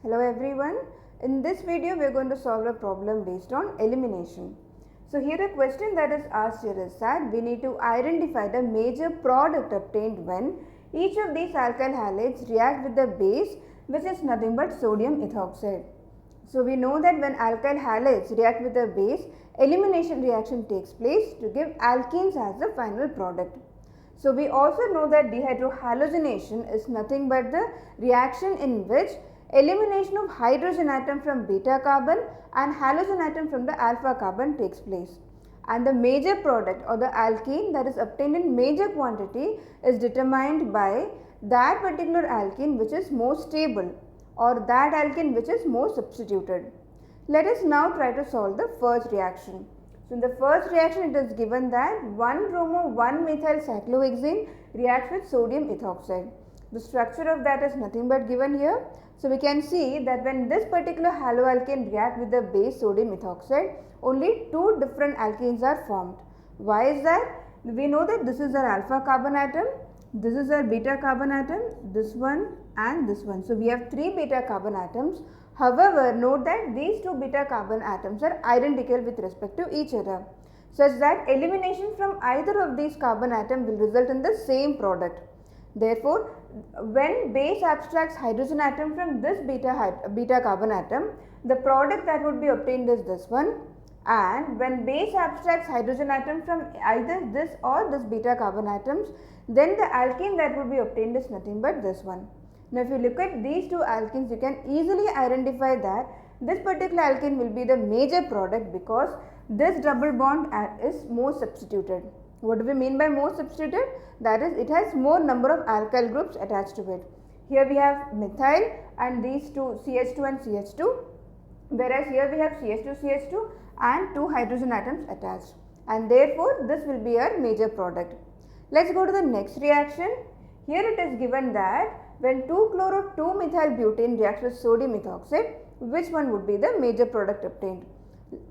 Hello everyone. In this video we are going to solve a problem based on elimination. So here a question that is asked here is that we need to identify the major product obtained when each of these alkyl halides react with the base which is nothing but sodium ethoxide. So we know that when alkyl halides react with a base, elimination reaction takes place to give alkenes as the final product. So we also know that dehydrohalogenation is nothing but the reaction in which elimination of hydrogen atom from beta carbon and halogen atom from the alpha carbon takes place. And the major product or the alkene that is obtained in major quantity is determined by that particular alkene which is more stable or that alkene which is more substituted. Let us now try to solve the first reaction. So in the first reaction it is given that 1-bromo-1-methyl cyclohexane reacts with sodium ethoxide. The structure of that is nothing but given here. So we can see that when this particular haloalkane react with the base sodium ethoxide, only two different alkenes are formed. Why is that? We know that this is our alpha carbon atom, this is our beta carbon atom, this one and this one. So we have three beta carbon atoms. However, note that these two beta carbon atoms are identical with respect to each other, such that elimination from either of these carbon atom will result in the same product. Therefore, when base abstracts hydrogen atom from this beta carbon atom, the product that would be obtained is this one, and when base abstracts hydrogen atom from either this or this beta carbon atoms, then the alkene that would be obtained is nothing but this one. Now, if you look at these two alkenes, you can easily identify that this particular alkene will be the major product because this double bond is more substituted. What do we mean by more substituted? That is, it has more number of alkyl groups attached to it. Here we have methyl and these two CH2 and CH2, whereas here we have CH2, CH2 and two hydrogen atoms attached, and therefore this will be our major product. Let's go to the next reaction. Here it is given that when 2-chloro-2-methylbutane reacts with sodium ethoxide, which one would be the major product obtained?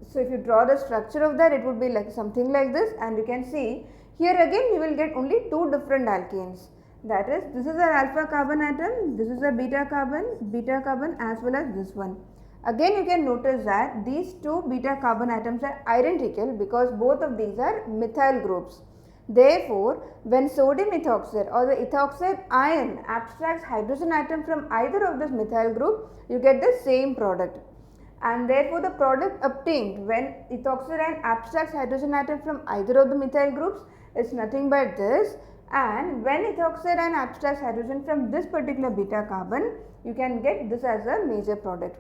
So if you draw the structure of that, it would be like something like this, and you can see here again we will get only two different alkenes. That is, this is our alpha carbon atom, this is a beta carbon as well as this one. Again you can notice that these two beta carbon atoms are identical because both of these are methyl groups. Therefore, when sodium ethoxide or the ethoxide ion abstracts hydrogen atom from either of this methyl group, you get the same product. And therefore, the product obtained when ethoxide ion abstracts hydrogen atom from either of the methyl groups is nothing but this, and when ethoxide ion abstracts hydrogen from this particular beta carbon, you can get this as a major product.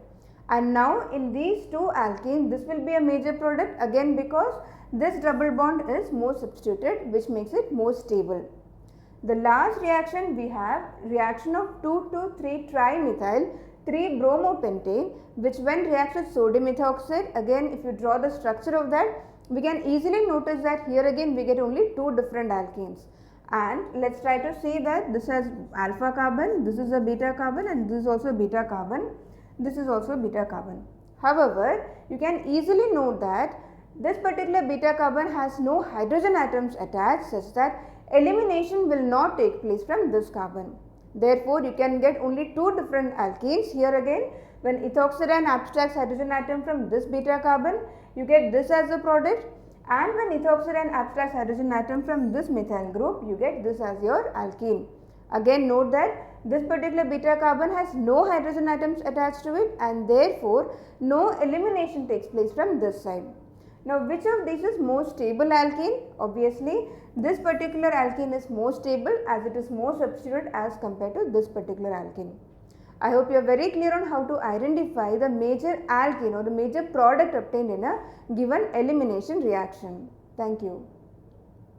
And now in these two alkenes, this will be a major product again because this double bond is more substituted, which makes it more stable. The last reaction we have reaction of 2,2,3-trimethyl 3-bromopentane, which when reacts with sodium ethoxide, again if you draw the structure of that, we can easily notice that here again we get only two different alkenes. And let's try to see that this has alpha carbon, this is a beta carbon, and this is also beta carbon, this is also beta carbon. However, you can easily note that this particular beta carbon has no hydrogen atoms attached, such that elimination will not take place from this carbon. Therefore, you can get only two different alkenes. Here again, when ethoxide ion abstracts hydrogen atom from this beta carbon, you get this as a product, and when ethoxide ion abstracts hydrogen atom from this methyl group, you get this as your alkene. Again, note that this particular beta carbon has no hydrogen atoms attached to it, and therefore no elimination takes place from this side. Now, which of these is more stable alkene? Obviously, this particular alkene is more stable as it is more substituted as compared to this particular alkene. I hope you are very clear on how to identify the major alkene or the major product obtained in a given elimination reaction. Thank you.